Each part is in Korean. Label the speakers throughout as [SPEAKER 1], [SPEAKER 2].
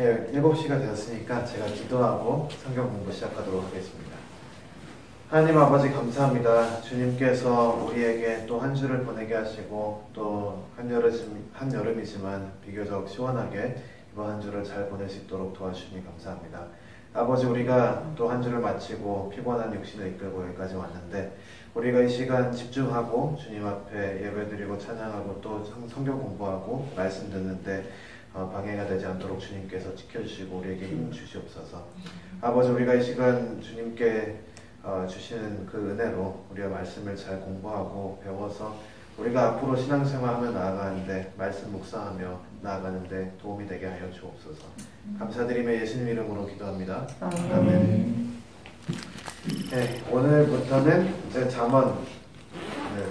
[SPEAKER 1] 네, 7시가 되었으니까 제가 기도하고 성경 공부 시작하도록 하겠습니다. 하나님 아버지 감사합니다. 주님께서 우리에게 또 한 주를 보내게 하시고 또 한여름이지만 비교적 시원하게 이번 한 주를 잘 보낼 수 있도록 도와주시니 감사합니다. 아버지, 우리가 또 한 주를 마치고 피곤한 육신을 이끌고 여기까지 왔는데 우리가 이 시간 집중하고 주님 앞에 예배드리고 찬양하고 또 성경 공부하고 말씀 듣는데 방해가 되지 않도록 주님께서 지켜주시고 우리에게 힘 주시옵소서. 아버지, 우리가 이 시간 주님께 주시는 그 은혜로 우리가 말씀을 잘 공부하고 배워서 우리가 앞으로 신앙생활하며 나아가는데 말씀 묵상하며 나아가는데 도움이 되게 하여 주옵소서. 감사드리며 예수님 이름으로 기도합니다. 아멘. 네, 오늘부터는 이제 잠언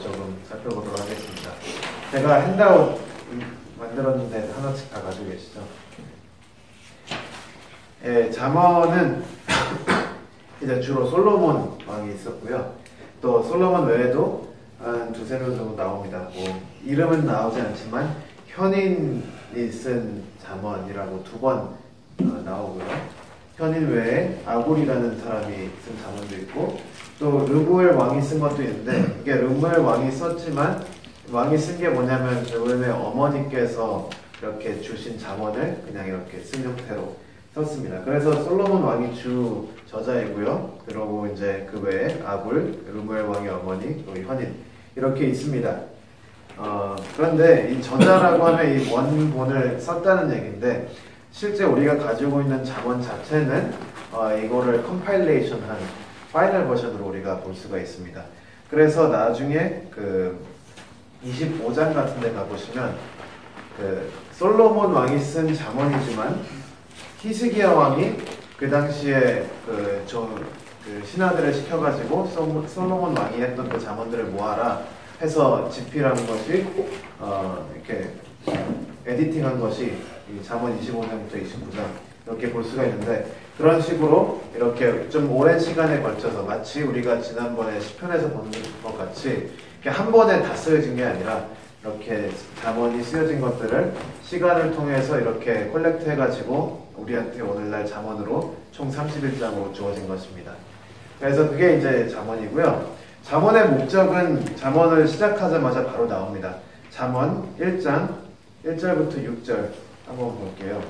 [SPEAKER 1] 조금 살펴보도록 하겠습니다. 제가 핸드아웃 만들었는데 하나씩 다 가지고 계시죠? 예, 잠언은 이제 주로 솔로몬 왕이 있었고요. 또 솔로몬 외에도 한 두세 명 정도 나옵니다. 뭐 이름은 나오지 않지만 현인이 쓴 잠언이라고 2번 나오고요. 현인 외에 아굴이라는 사람이 쓴 잠언도 있고 또 르무엘 왕이 쓴 것도 있는데 이게 르무엘 왕이 썼지만 왕이 쓴 게 뭐냐면 결국에 어머니께서 이렇게 주신 잠언을 그냥 이렇게 쓴 형태로 썼습니다. 그래서 솔로몬 왕이 주 저자이고요. 그리고 이제 그 외에 아굴, 르무엘 왕의 어머니, 또 현인 이렇게 있습니다. 그런데 이 저자라고 하면 이 원본을 썼다는 얘기인데 실제 우리가 가지고 있는 잠언 자체는 이거를 컴파일레이션한 파이널 버전으로 우리가 볼 수가 있습니다. 그래서 나중에 그 25장 같은 데 가보시면 그 솔로몬 왕이 쓴 잠언이지만 히스기야 왕이 그 당시에 그 신하들을 시켜가지고 솔로몬 왕이 했던 그 잠언들을 모아라 해서 집필한 것이 이렇게 에디팅한 것이 이 잠언 25장부터 29장 이렇게 볼 수가 있는데 그런 식으로 이렇게 좀 오랜 시간에 걸쳐서 마치 우리가 지난번에 시편에서 보는 것 같이 이렇게 한 번에 다 쓰여진 게 아니라 이렇게 잠언이 쓰여진 것들을 시간을 통해서 이렇게 콜렉트 해가지고 우리한테 오늘날 잠언으로 총 31장으로 주어진 것입니다. 그래서 그게 이제 잠언이고요. 잠언의 목적은 잠언을 시작하자마자 바로 나옵니다. 잠언 1장 1절부터 6절 한번 볼게요.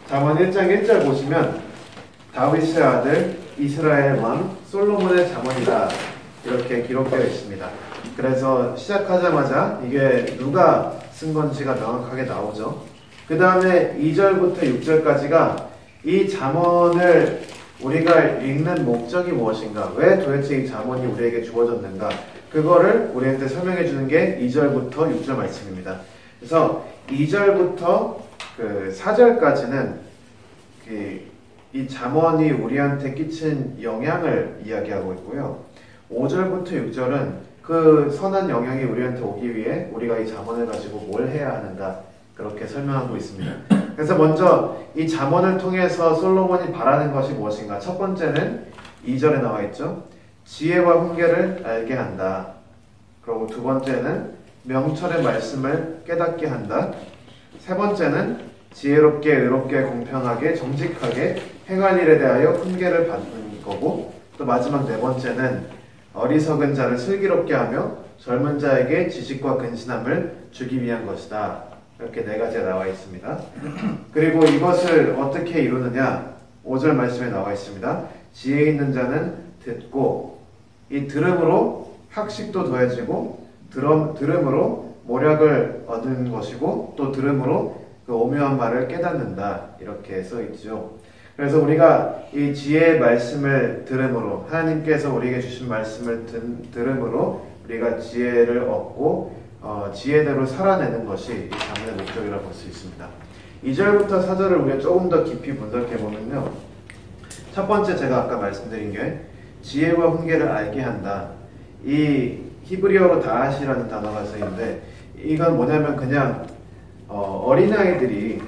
[SPEAKER 1] 잠언 1장 1절 보시면 다윗의 아들 이스라엘 왕 솔로몬의 잠언이다 이렇게 기록되어 있습니다. 그래서 시작하자마자 이게 누가 쓴 건지가 명확하게 나오죠. 그 다음에 2절부터 6절까지가 이 잠언을 우리가 읽는 목적이 무엇인가, 왜 도대체 이 잠언이 우리에게 주어졌는가, 그거를 우리한테 설명해 주는 게 2절부터 6절 말씀입니다. 그래서 2절부터 그 4절까지는 이 잠언이 우리한테 끼친 영향을 이야기하고 있고요. 5절부터 6절은 그 선한 영향이 우리한테 오기 위해 우리가 이 잠언을 가지고 뭘 해야 하는가 그렇게 설명하고 있습니다. 그래서 먼저 이 잠언을 통해서 솔로몬이 바라는 것이 무엇인가. 첫 번째는 2절에 나와 있죠. 지혜와 훈계를 알게 한다. 그리고 두 번째는 명철의 말씀을 깨닫게 한다. 세 번째는 지혜롭게, 의롭게, 공평하게, 정직하게 행할 일에 대하여 훈계를 받는 거고, 또 마지막 네 번째는 어리석은 자를 슬기롭게 하며 젊은 자에게 지식과 근신함을 주기 위한 것이다. 이렇게 네 가지가 나와 있습니다. 그리고 이것을 어떻게 이루느냐? 5절 말씀에 나와 있습니다. 지혜 있는 자는 듣고 이 들음으로 학식도 더해지고 들음으로 모략을 얻는 것이고 또 들음으로 그 오묘한 말을 깨닫는다. 이렇게 써 있죠. 그래서 우리가 이 지혜의 말씀을 들음으로 하나님께서 우리에게 주신 말씀을 들음으로 우리가 지혜를 얻고 지혜대로 살아내는 것이 이 잠언의 목적이라고 볼 수 있습니다. 2절부터 4절을 우리가 조금 더 깊이 분석해 보면요. 첫 번째 제가 아까 말씀드린 게 지혜와 훈계를 알게 한다. 이 히브리어로 다하시라는 단어가 쓰이는데 이건 뭐냐면 그냥 어린아이들이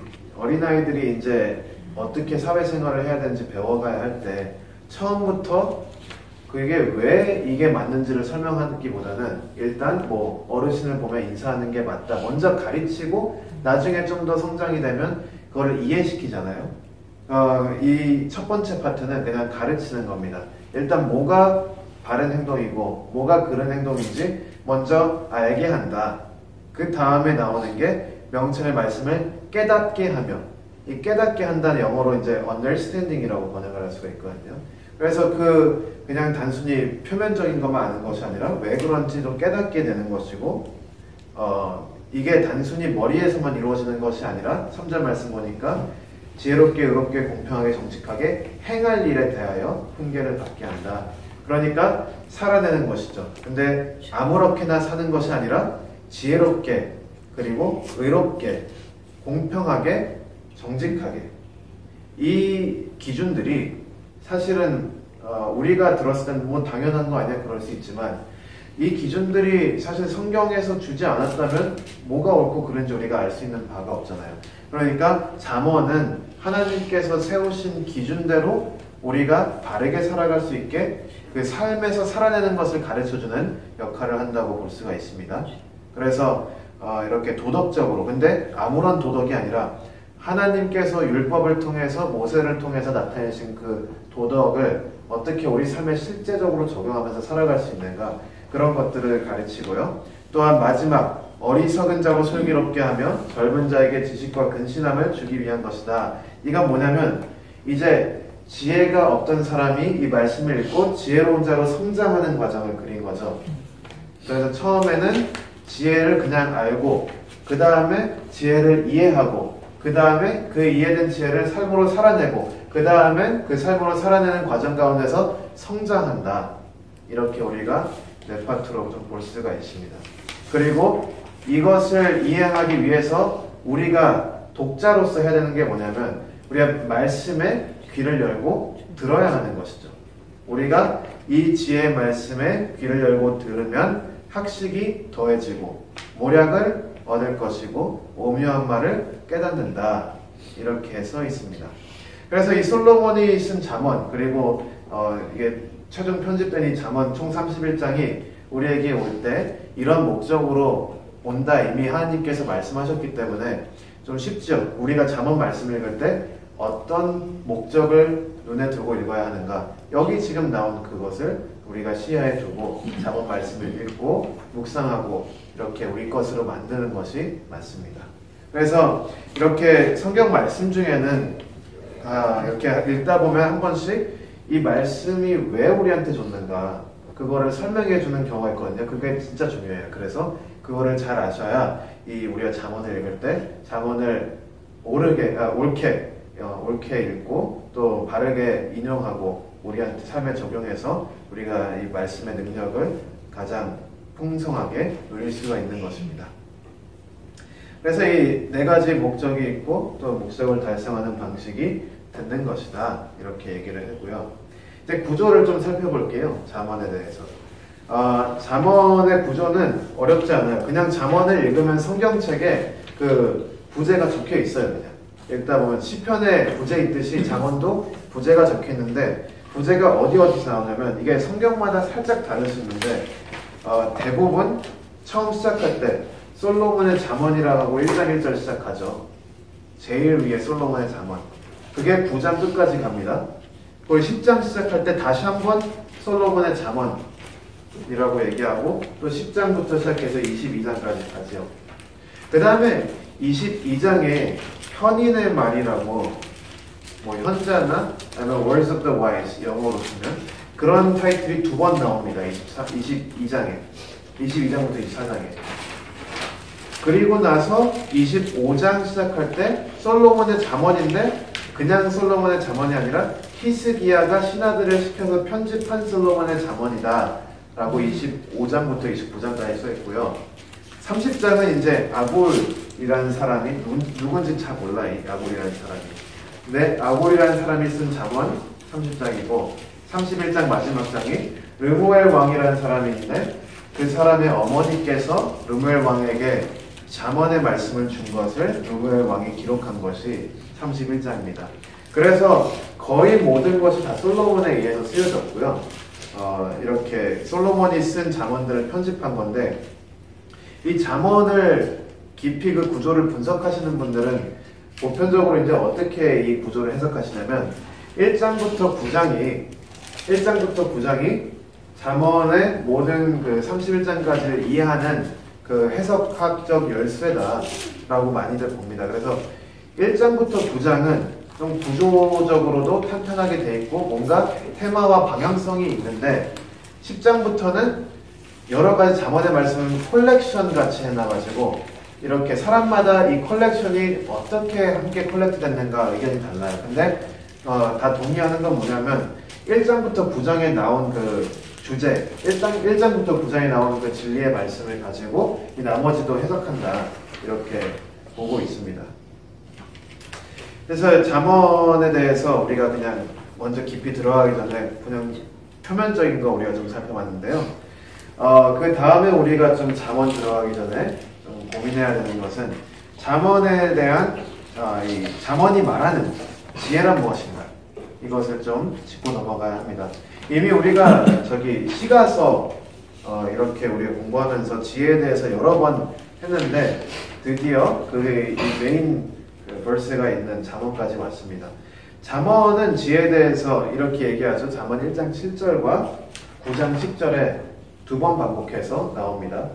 [SPEAKER 1] 이제 어떻게 사회생활을 해야 되는지 배워가야 할 때 처음부터 그게 왜 이게 맞는지를 설명하기보다는 일단 뭐 어르신을 보면 인사하는 게 맞다. 먼저 가르치고 나중에 좀 더 성장이 되면 그거를 이해시키잖아요. 이 첫 번째 파트는 그냥 가르치는 겁니다. 일단 뭐가 바른 행동이고 뭐가 그른 행동인지 먼저 알게 한다. 그 다음에 나오는 게 명철의 말씀을 깨닫게 하며, 이 깨닫게 한다는 영어로 이제 understanding이라고 번역을 할 수가 있거든요. 그래서 그냥 단순히 표면적인 것만 아는 것이 아니라 왜 그런지도 깨닫게 되는 것이고, 이게 단순히 머리에서만 이루어지는 것이 아니라 3절 말씀 보니까 지혜롭게 의롭게 공평하게 정직하게 행할 일에 대하여 훈계를 받게 한다. 그러니까 살아내는 것이죠. 근데 아무렇게나 사는 것이 아니라 지혜롭게 그리고 의롭게 공평하게 정직하게, 이 기준들이 사실은 우리가 들었을 때는 뭐 당연한 거 아니야 그럴 수 있지만, 이 기준들이 사실 성경에서 주지 않았다면 뭐가 옳고 그른지 우리가 알 수 있는 바가 없잖아요. 그러니까 잠언은 하나님께서 세우신 기준대로 우리가 바르게 살아갈 수 있게 그 삶에서 살아내는 것을 가르쳐주는 역할을 한다고 볼 수가 있습니다. 그래서 이렇게 도덕적으로, 근데 아무런 도덕이 아니라 하나님께서 율법을 통해서 모세를 통해서 나타내신 그 도덕을 어떻게 우리 삶에 실제적으로 적용하면서 살아갈 수 있는가, 그런 것들을 가르치고요. 또한 마지막, 어리석은 자로 슬기롭게 하며 젊은 자에게 지식과 근신함을 주기 위한 것이다. 이건 뭐냐면 이제 지혜가 없던 사람이 이 말씀을 읽고 지혜로운 자로 성장하는 과정을 그린 거죠. 그래서 처음에는 지혜를 그냥 알고, 그 다음에 지혜를 이해하고, 그 다음에 그 이해된 지혜를 삶으로 살아내고, 그 다음에 그 삶으로 살아내는 과정 가운데서 성장한다. 이렇게 우리가 네 파트로 좀 볼 수가 있습니다. 그리고 이것을 이해하기 위해서 우리가 독자로서 해야 되는 게 뭐냐면 우리가 말씀에 귀를 열고 들어야 하는 것이죠. 우리가 이 지혜의 말씀에 귀를 열고 들으면 학식이 더해지고 모략을 얻을 것이고 오묘한 말을 깨닫는다. 이렇게 써 있습니다. 그래서 이 솔로몬이 쓴 잠언, 그리고 이게 최종 편집된 이 잠언 총 31장이 우리에게 올 때 이런 목적으로 온다 이미 하나님께서 말씀하셨기 때문에 좀 쉽죠. 우리가 잠언 말씀 읽을 때 어떤 목적을 눈에 두고 읽어야 하는가, 여기 지금 나온 그것을 우리가 시야에 두고 잠언 말씀을 읽고 묵상하고 이렇게 우리 것으로 만드는 것이 맞습니다. 그래서 이렇게 성경 말씀 중에는 이렇게 읽다 보면 한 번씩 이 말씀이 왜 우리한테 좋는가 그거를 설명해 주는 경우가 있거든요. 그게 진짜 중요해요. 그래서 그거를 잘 아셔야 우리가 잠언을 읽을 때 잠언을 옳게 읽고 또 바르게 인용하고 우리한테 삶에 적용해서 우리가 이 말씀의 능력을 가장 풍성하게 누릴 수가 있는 것입니다. 그래서 이 네 가지 목적이 있고 또 목적을 달성하는 방식이 듣는 것이다. 이렇게 얘기를 했고요. 이제 구조를 좀 살펴볼게요. 잠언에 대해서. 잠언의 구조는 어렵지 않아요. 그냥 잠언을 읽으면 성경책에 그 부제가 적혀 있어요. 그냥 읽다 보면 시편에 부제 있듯이 잠언도 부제가 적혀 있는데, 부제가 어디서 나오냐면 이게 성경마다 살짝 다를 수 있는데 대부분 처음 시작할 때 솔로몬의 잠언이라고 하고 1장 1절 시작하죠. 제일 위에 솔로몬의 잠언. 그게 9장 끝까지 갑니다. 그리고 10장 시작할 때 다시 한번 솔로몬의 잠언이라고 얘기하고 또 10장부터 시작해서 22장까지 가죠. 그 다음에 22장에 현인의 말이라고 뭐 현자나 아니면 Words of the Wise 영어로 쓰면 그런 타이틀이 두 번 나옵니다. 22장에 22장부터 24장에. 그리고 나서 25장 시작할 때 솔로몬의 잠언인데 그냥 솔로몬의 잠언이 아니라 히스기야가 신하들을 시켜서 편집한 솔로몬의 잠언이다 라고 25장부터 29장까지 써있고요. 30장은 이제 아골이라는 사람이 누군지 잘 몰라. 이 아골이라는 사람이. 근데 아골이라는 사람이 쓴 잠언 30장이고 31장 마지막 장이 르무엘 왕이라는 사람이 있는데 그 사람의 어머니께서 르무엘 왕에게 잠언의 말씀을 준 것을 르무엘 왕이 기록한 것이 31장입니다. 그래서 거의 모든 것이 다 솔로몬에 의해서 쓰여졌고요. 이렇게 솔로몬이 쓴 잠언들을 편집한 건데, 이 잠언을 깊이 그 구조를 분석하시는 분들은 보편적으로 이제 어떻게 이 구조를 해석하시냐면 1장부터 9장이 잠언의 모든 그 31장까지를 이해하는 그 해석학적 열쇠다라고 많이들 봅니다. 그래서 1장부터 9장은 좀 구조적으로도 탄탄하게 돼 있고 뭔가 테마와 방향성이 있는데 10장부터는 여러 가지 잠언의 말씀을 컬렉션 같이 해놔가지고 이렇게 사람마다 이 컬렉션이 어떻게 함께 컬렉트 됐는가 의견이 달라요. 근데 다 동의하는 건 뭐냐면 1장부터 9장에 나온 그 주제, 1장부터 9장에 나오는 그 진리의 말씀을 가지고 이 나머지도 해석한다 이렇게 보고 있습니다. 그래서 잠언에 대해서 우리가 그냥 먼저 깊이 들어가기 전에 그냥 표면적인 거 우리가 좀 살펴봤는데요. 그 다음에 우리가 좀 잠언 들어가기 전에 좀 고민해야 되는 것은 잠언에 대한 이 잠언이 말하는 지혜란 무엇인가 이것을 좀 짚고 넘어가야 합니다. 이미 우리가 시가서 이렇게 우리가 공부하면서 지혜에 대해서 여러 번 했는데 드디어 그 메인 벌스가 있는 잠언까지 왔습니다. 잠언은 지혜에 대해서 이렇게 얘기하죠. 잠언 1장 7절과 9장 10절에 두 번 반복해서 나옵니다.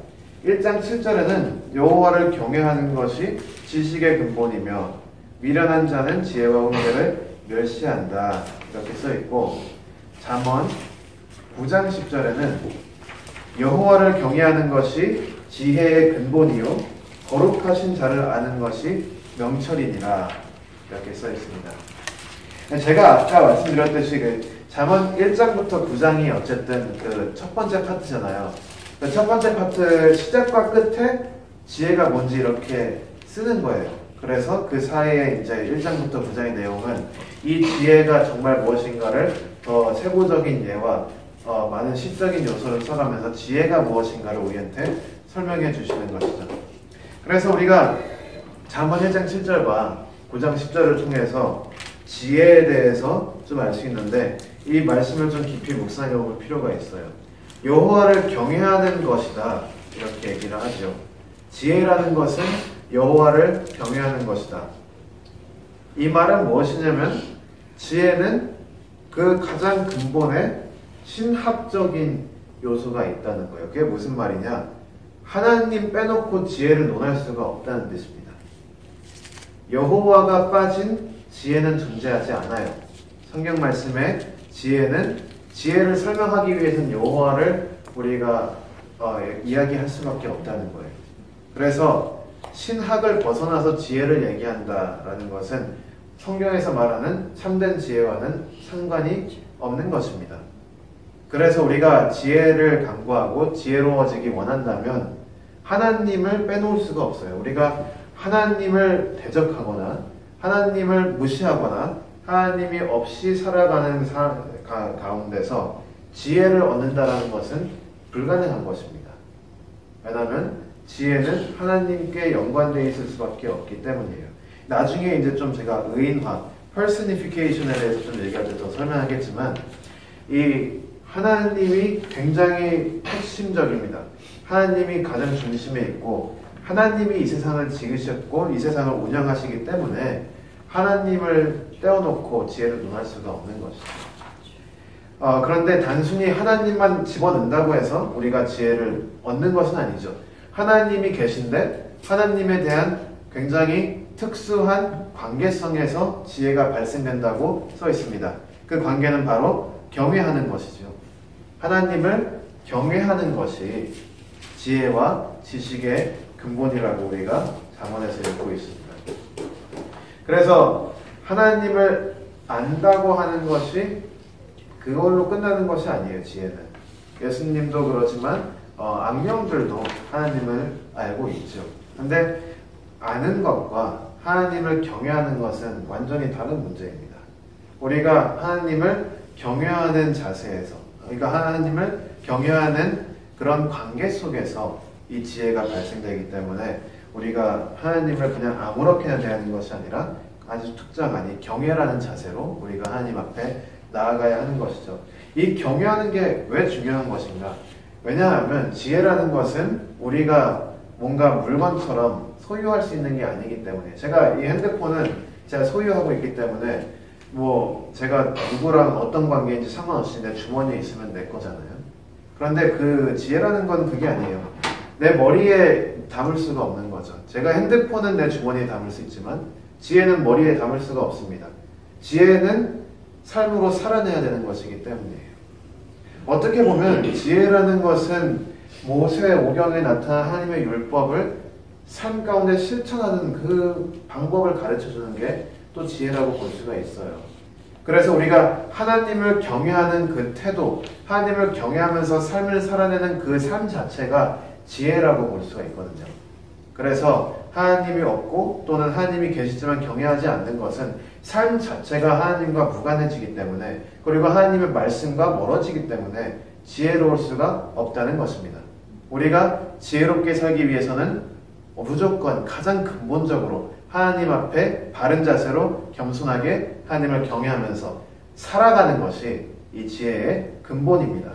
[SPEAKER 1] 1장 7절에는 여호와를 경외하는 것이 지식의 근본이며 미련한 자는 지혜와 훈계를 멸시한다 이렇게 써있고, 잠언 9장 10절에는 여호와를 경외하는 것이 지혜의 근본이요 거룩하신 자를 아는 것이 명철이니라 이렇게 써있습니다. 제가 아까 말씀드렸듯이 그 잠언 1장부터 9장이 어쨌든 그 첫 번째 파트잖아요. 그 첫 번째 파트 시작과 끝에 지혜가 뭔지 이렇게 쓰는 거예요. 그래서 그 사이에 이제 1장부터 9장의 내용은 이 지혜가 정말 무엇인가를 더 세부적인 예와 많은 시적인 요소를 써가면서 지혜가 무엇인가를 우리한테 설명해 주시는 것이죠. 그래서 우리가 잠언 1장 7절과 9장 10절을 통해서 지혜에 대해서 좀 알 수 있는데 이 말씀을 좀 깊이 묵상해 볼 필요가 있어요. 여호와를 경외하는 것이다 이렇게 얘기를 하죠. 지혜라는 것은 여호와를 경외하는 것이다. 이 말은 무엇이냐면 지혜는 그 가장 근본에 신학적인 요소가 있다는 거예요. 그게 무슨 말이냐? 하나님 빼놓고 지혜를 논할 수가 없다는 뜻입니다. 여호와가 빠진 지혜는 존재하지 않아요. 성경 말씀에 지혜를 설명하기 위해서는 여호와를 우리가 이야기할 수밖에 없다는 거예요. 그래서 신학을 벗어나서 지혜를 얘기한다라는 것은 성경에서 말하는 참된 지혜와는 상관이 없는 것입니다. 그래서 우리가 지혜를 강구하고 지혜로워지기 원한다면 하나님을 빼놓을 수가 없어요. 우리가 하나님을 대적하거나 하나님을 무시하거나 하나님이 없이 살아가는 가운데서 지혜를 얻는다는 것은 불가능한 것입니다. 왜냐하면 지혜는 하나님께 연관되어 있을 수밖에 없기 때문이에요. 나중에 이제 좀 제가 의인화, personification에 대해서 좀 얘기할 때 더 설명하겠지만 이 하나님이 굉장히 핵심적입니다. 하나님이 가장 중심에 있고 하나님이 이 세상을 지으셨고 이 세상을 운영하시기 때문에 하나님을 떼어놓고 지혜를 논할 수가 없는 것이죠. 그런데 단순히 하나님만 집어넣는다고 해서 우리가 지혜를 얻는 것은 아니죠. 하나님이 계신데 하나님에 대한 굉장히 특수한 관계성에서 지혜가 발생된다고 써 있습니다. 그 관계는 바로 경외하는 것이죠. 하나님을 경외하는 것이 지혜와 지식의 근본이라고 우리가 잠언에서 읽고 있습니다. 그래서 하나님을 안다고 하는 것이 그걸로 끝나는 것이 아니에요. 지혜는 예수님도 그렇지만 악령들도 하나님을 알고 있죠. 근데 아는 것과 하나님을 경외하는 것은 완전히 다른 문제입니다. 우리가 하나님을 경외하는 자세에서, 그러니까 하나님을 경외하는 그런 관계 속에서 이 지혜가 발생되기 때문에 우리가 하나님을 그냥 아무렇게나 대하는 것이 아니라 아주 특정한 이 경외라는 자세로 우리가 하나님 앞에 나아가야 하는 것이죠. 이 경유하는 게 왜 중요한 것인가? 왜냐하면 지혜라는 것은 우리가 뭔가 물건처럼 소유할 수 있는 게 아니기 때문에, 제가 이 핸드폰은 제가 소유하고 있기 때문에 뭐 제가 누구랑 어떤 관계인지 상관없이 내 주머니에 있으면 내 거잖아요. 그런데 그 지혜라는 건 그게 아니에요. 내 머리에 담을 수가 없는 거죠. 제가 핸드폰은 내 주머니에 담을 수 있지만 지혜는 머리에 담을 수가 없습니다. 지혜는 삶으로 살아내야 되는 것이기 때문이에요. 어떻게 보면 지혜라는 것은 모세오경에 나타난 하나님의 율법을 삶 가운데 실천하는 그 방법을 가르쳐주는 게 또 지혜라고 볼 수가 있어요. 그래서 우리가 하나님을 경외하는 그 태도, 하나님을 경외하면서 삶을 살아내는 그 삶 자체가 지혜라고 볼 수가 있거든요. 그래서 하나님이 없고 또는 하나님이 계시지만 경외하지 않는 것은 삶 자체가 하나님과 무관해지기 때문에, 그리고 하나님의 말씀과 멀어지기 때문에 지혜로울 수가 없다는 것입니다. 우리가 지혜롭게 살기 위해서는 무조건 가장 근본적으로 하나님 앞에 바른 자세로 겸손하게 하나님을 경외하면서 살아가는 것이 이 지혜의 근본입니다.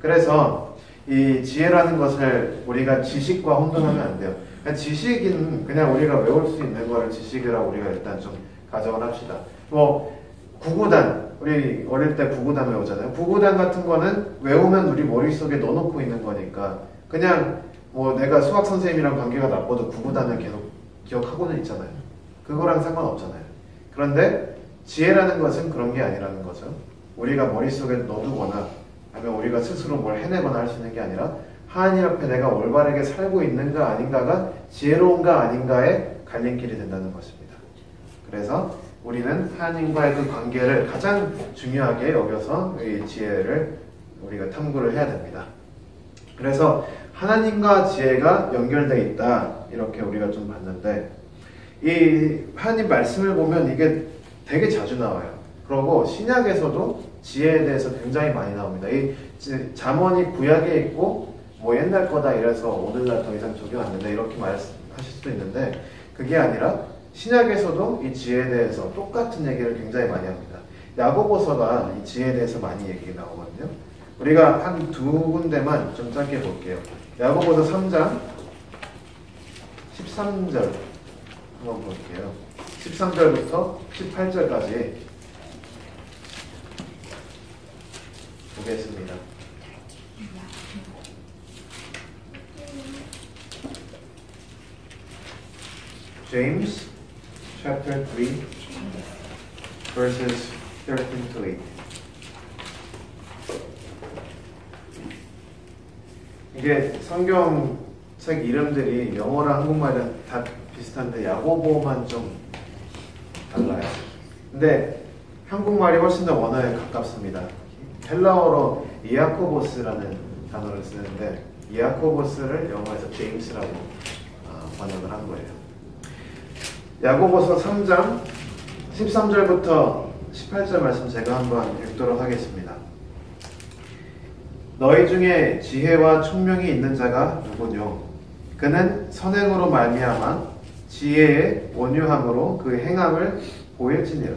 [SPEAKER 1] 그래서 이 지혜라는 것을 우리가 지식과 혼동하면 안 돼요. 지식은 그냥 우리가 외울 수 있는 거를 지식이라고 우리가 일단 좀 가정을 합시다. 뭐 구구단, 우리 어릴 때 구구단 외우잖아요. 구구단 같은 거는 외우면 우리 머릿속에 넣어놓고 있는 거니까 그냥 뭐 내가 수학 선생님이랑 관계가 나빠도 구구단을 계속 기억하고는 있잖아요. 그거랑 상관없잖아요. 그런데 지혜라는 것은 그런 게 아니라는 거죠. 우리가 머릿속에 넣어두거나 아니면 우리가 스스로 뭘 해내거나 할 수 있는 게 아니라 하나님 앞에 내가 올바르게 살고 있는가 아닌가가 지혜로운가 아닌가의 갈림길이 된다는 것입니다. 그래서 우리는 하나님과의 그 관계를 가장 중요하게 여겨서 이 지혜를 우리가 탐구를 해야 됩니다. 그래서 하나님과 지혜가 연결되어 있다, 이렇게 우리가 좀 봤는데, 이 하나님 말씀을 보면 이게 되게 자주 나와요. 그리고 신약에서도 지혜에 대해서 굉장히 많이 나옵니다. 이 잠언이 구약에 있고 뭐 옛날 거다 이래서 오늘날 더 이상 적용 안 된다 이렇게 말하실 수도 있는데, 그게 아니라 신약에서도 이 지혜에 대해서 똑같은 얘기를 굉장히 많이 합니다. 야고보서가 이 지혜에 대해서 많이 얘기가 나오거든요. 우리가 한 두 군데만 좀 짧게 볼게요. 야고보서 3장 13절 한번 볼게요. 13절부터 18절까지 보겠습니다. James chapter 3 verses 13 to 8. 이게 성경책 이름들이 영어랑 한국말은 다 비슷한데 야고보만 좀 달라요. 근데 한국말이 훨씬 더 원어에 가깝습니다. 헬라어로 이아코보스라는 단어를 쓰는데 이아코보스를 영어에서 제임스라고 번역을 한 거예요. 야고보서 3장 13절부터 18절 말씀 제가 한번 읽도록 하겠습니다. 너희 중에 지혜와 총명이 있는 자가 누구뇨? 그는 선행으로 말미암아 지혜의 온유함으로 그 행함을 보일지니라.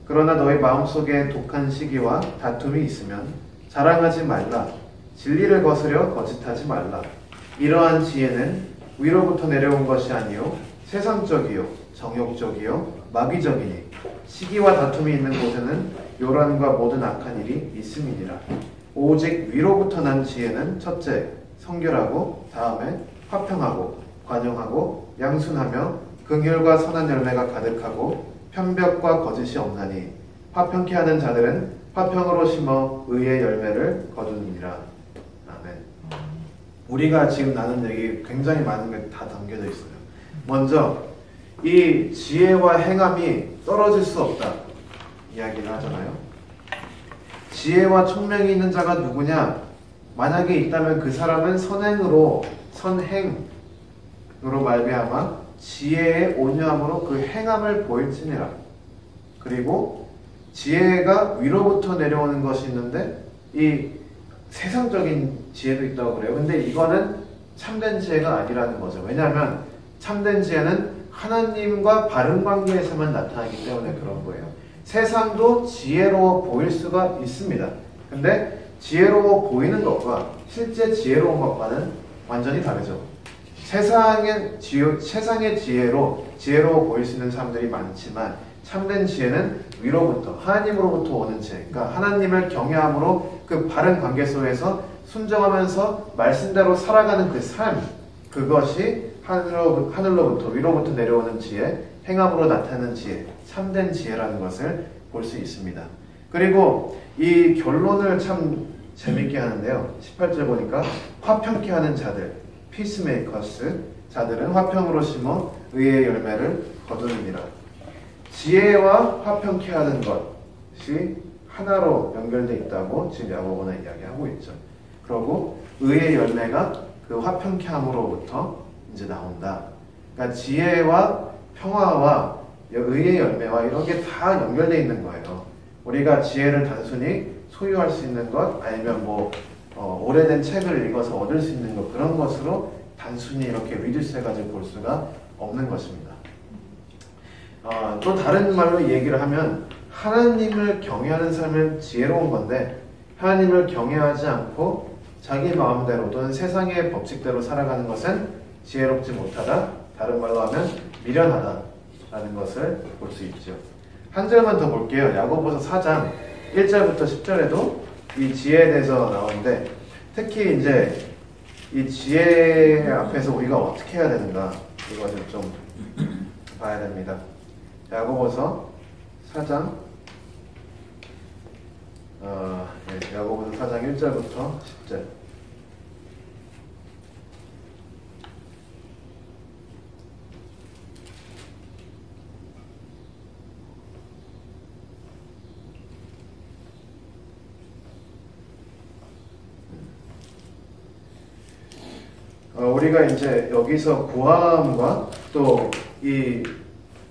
[SPEAKER 1] 그러나 너희 마음속에 독한 시기와 다툼이 있으면 자랑하지 말라. 진리를 거스려 거짓하지 말라. 이러한 지혜는 위로부터 내려온 것이 아니요 세상적이요 정욕적이요 마귀적이니 시기와 다툼이 있는 곳에는 요란과 모든 악한 일이 있음이니라. 오직 위로부터 난 지혜는 첫째 성결하고 다음에 화평하고 관용하고 양순하며 긍휼과 선한 열매가 가득하고 편벽과 거짓이 없나니 화평케 하는 자들은 화평으로 심어 의의 열매를 거두느니라. 아멘. 우리가 지금 나눈 얘기 굉장히 많은 게 다 담겨져 있어요. 먼저 이 지혜와 행함이 떨어질 수 없다 이야기를 하잖아요. 지혜와 총명이 있는 자가 누구냐? 만약에 있다면 그 사람은 선행으로 말미암아 지혜의 온유함으로 그 행함을 보일지니라. 그리고 지혜가 위로부터 내려오는 것이 있는데 이 세상적인 지혜도 있다고 그래요. 근데 이거는 참된 지혜가 아니라는 거죠. 왜냐하면 참된 지혜는 하나님과 바른 관계에서만 나타나기 때문에 그런 거예요. 세상도 지혜로워 보일 수가 있습니다. 근데 지혜로워 보이는 것과 실제 지혜로운 것과는 완전히 다르죠. 세상의 지혜로워 보일 수 있는 사람들이 많지만 참된 지혜는 위로부터, 하나님으로부터 오는 지혜, 그러니까 하나님을 경외함으로 그 바른 관계 속에서 순종하면서 말씀대로 살아가는 그 삶, 그것이 하늘로부터 위로부터 내려오는 지혜, 행함으로 나타나는 지혜, 참된 지혜라는 것을 볼 수 있습니다. 그리고 이 결론을 참 재밌게 하는데요. 18절 보니까 화평케 하는 자들, 피스메이커스, 자들은 화평으로 심어 의의 열매를 거두느니라. 지혜와 화평케 하는 것이 하나로 연결되어 있다고 지금 야고보는 이야기하고 있죠. 그리고 의의 열매가 그 화평케 함으로부터 이제 나온다. 그러니까 지혜와 평화와 의의 열매와 이런 게 다 연결되어 있는 거예요. 우리가 지혜를 단순히 소유할 수 있는 것, 아니면 오래된 책을 읽어서 얻을 수 있는 것, 그런 것으로 단순히 이렇게 리듀스해가지고 볼 수가 없는 것입니다. 또 다른 말로 얘기를 하면 하나님을 경외하는 삶은 지혜로운 건데 하나님을 경외하지 않고 자기 마음대로 또는 세상의 법칙대로 살아가는 것은 지혜롭지 못하다. 다른 말로 하면 미련하다라는 것을 볼 수 있죠. 한 절만 더 볼게요. 야고보서 4장 1절부터 10절에도 이 지혜에 대해서 나오는데 특히 이제 이 지혜 앞에서 우리가 어떻게 해야 되는가 이것을 좀 봐야 됩니다. 야고보서 4장 야고보서 4장 1절부터 10절. 우리가 이제 여기서 구함과 또 이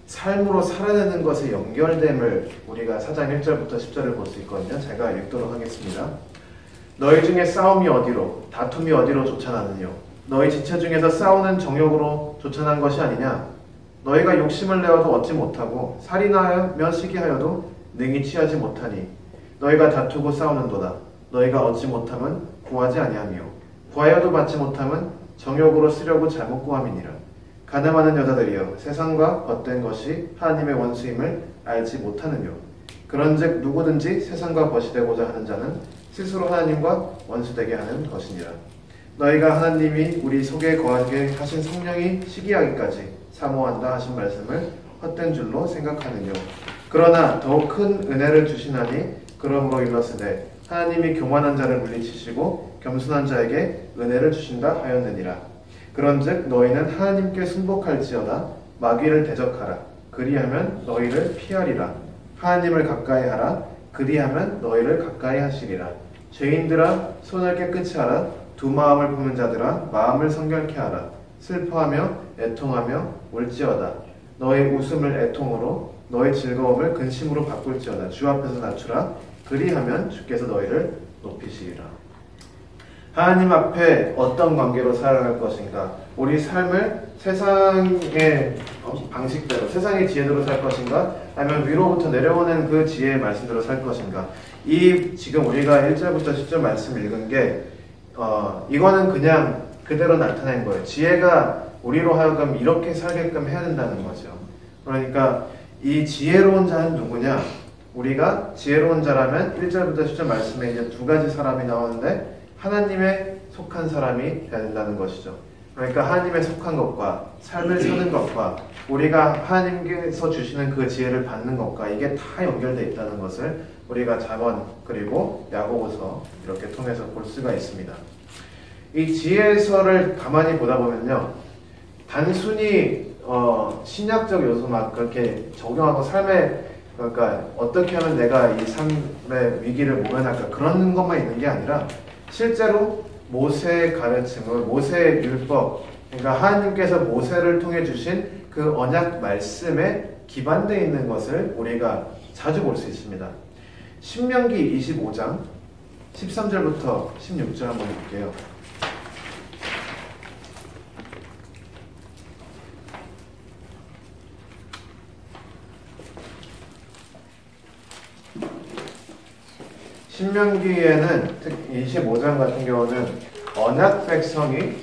[SPEAKER 1] 삶으로 살아내는 것의 연결됨을 우리가 4장 1절부터 10절을 볼 수 있거든요. 제가 읽도록 하겠습니다. 너희 중에 싸움이 어디로, 다툼이 어디로 쫓아나느뇨? 너희 지체 중에서 싸우는 정욕으로 쫓아난 것이 아니냐? 너희가 욕심을 내어도 얻지 못하고 살인하여 시기하여도 능히 취하지 못하니 너희가 다투고 싸우는도다. 너희가 얻지 못하면 구하지 아니하며 구하여도 받지 못하면 정욕으로 쓰려고 잘못 구함이니라. 가늠하는 여자들이여 세상과 벗된 것이 하나님의 원수임을 알지 못하느뇨. 그런즉 누구든지 세상과 벗이 되고자 하는 자는 스스로 하나님과 원수되게 하는 것이니라. 너희가 하나님이 우리 속에 거하게 하신 성령이 시기하기까지 사모한다 하신 말씀을 헛된 줄로 생각하느뇨. 그러나 더욱 큰 은혜를 주시나니 그러므로 일렀으되 하나님이 교만한 자를 물리치시고 겸손한 자에게 은혜를 주신다 하였느니라. 그런즉 너희는 하나님께 순복할지어다 마귀를 대적하라. 그리하면 너희를 피하리라. 하나님을 가까이 하라. 그리하면 너희를 가까이 하시리라. 죄인들아 손을 깨끗이 하라. 두 마음을 품는 자들아 마음을 성결케 하라. 슬퍼하며 애통하며 울지어다. 너희 웃음을 애통으로 너희 즐거움을 근심으로 바꿀지어다. 주 앞에서 낮추라. 그리하면 주께서 너희를 높이시리라. 하나님 앞에 어떤 관계로 살아갈 것인가? 우리 삶을 세상의 방식대로, 세상의 지혜대로 살 것인가? 아니면 위로부터 내려오는 그 지혜의 말씀대로 살 것인가? 이 지금 우리가 1절부터 10절 말씀 읽은 게 이거는 그냥 그대로 나타낸 거예요. 지혜가 우리로 하여금 이렇게 살게끔 해야 된다는 거죠. 그러니까 이 지혜로운 자는 누구냐? 우리가 지혜로운 자라면 1절부터 10절 말씀에 이제 두 가지 사람이 나오는데 하나님에 속한 사람이 되어야 된다는 것이죠. 그러니까 하나님에 속한 것과 삶을 사는 것과 우리가 하나님께서 주시는 그 지혜를 받는 것과 이게 다 연결되어 있다는 것을 우리가 잠언 그리고 야고보서 이렇게 통해서 볼 수가 있습니다. 이 지혜서를 가만히 보다 보면요, 단순히 신약적 요소만 그렇게 적용하고 삶에, 그러니까 어떻게 하면 내가 이 삶의 위기를 모면할까 그런 것만 있는 게 아니라 실제로 모세의 가르침을, 모세의 율법, 그러니까 하나님께서 모세를 통해 주신 그 언약 말씀에 기반되어 있는 것을 우리가 자주 볼 수 있습니다. 신명기 25장 13절부터 16절 한번 볼게요. 신명기에는 특 25장 같은 경우는 언약 백성이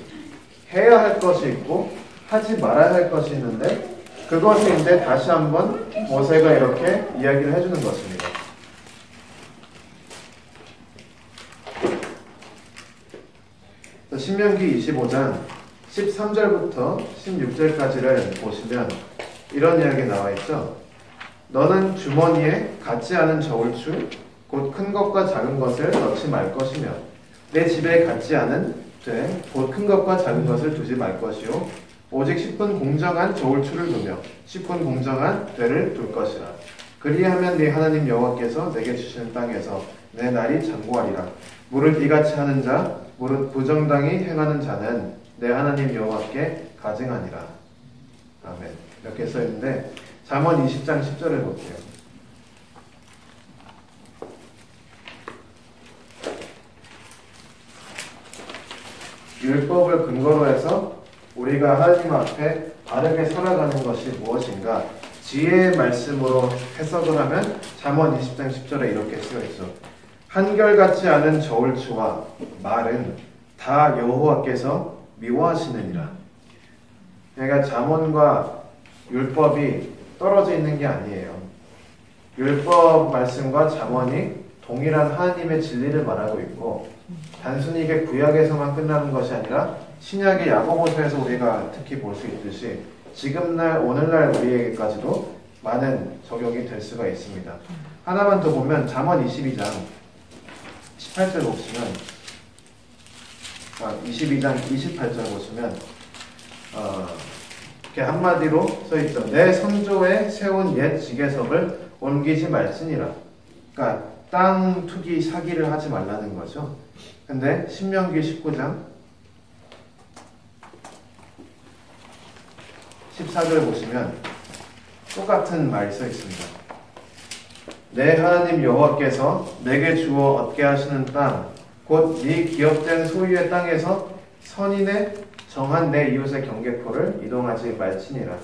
[SPEAKER 1] 해야 할 것이 있고 하지 말아야 할 것이 있는데 그것인데 다시 한번 모세가 이렇게 이야기를 해주는 것입니다. 신명기 25장 13절부터 16절까지를 보시면 이런 이야기 나와 있죠. 너는 주머니에 같지 않은 저울추 곧 큰 것과 작은 것을 넣지 말 것이며 내 집에 같지 않은 되 곧 큰 것과 작은 것을 두지 말 것이요 오직 10분 공정한 저울추를 두며 10분 공정한 되를 둘 것이라. 그리하면 네 하나님 여호와께서 내게 주시는 땅에서 내 날이 장구하리라. 무릇 이같이 하는 자 무릇 부정당히 행하는 자는 내 하나님 여호와께 가증하니라. 아멘. 이렇게 써있는데 잠언 20장 10절을 볼게요. 율법을 근거로 해서 우리가 하나님 앞에 바르게 살아가는 것이 무엇인가? 지혜의 말씀으로 해석을 하면 잠언 20장 10절에 이렇게 쓰여있어. 한결같지 않은 저울추와 말은 다 여호와께서 미워하시느니라. 그러니까 잠언과 율법이 떨어져 있는 게 아니에요. 율법 말씀과 잠언이 동일한 하나님의 진리를 말하고 있고 단순히 이게 구약에서만 끝나는 것이 아니라 신약의 야고보서에서 우리가 특히 볼 수 있듯이 지금날 오늘날 우리에게까지도 많은 적용이 될 수가 있습니다. 하나만 더 보면 잠언 22장 18절 보시면 22장 28절 보시면 이렇게 한마디로 써있죠. 내 선조에 세운 옛 지계석을 옮기지 말지니라. 그러니까 땅 투기 사기를 하지 말라는 거죠. 근데 신명기 19장 14절 보시면 똑같은 말이 써 있습니다. 내 하나님 여호와께서 내게 주어 얻게 하시는 땅 곧 네 기업된 소유의 땅에서 선인의 정한 내 이웃의 경계포를 이동하지 말지니라.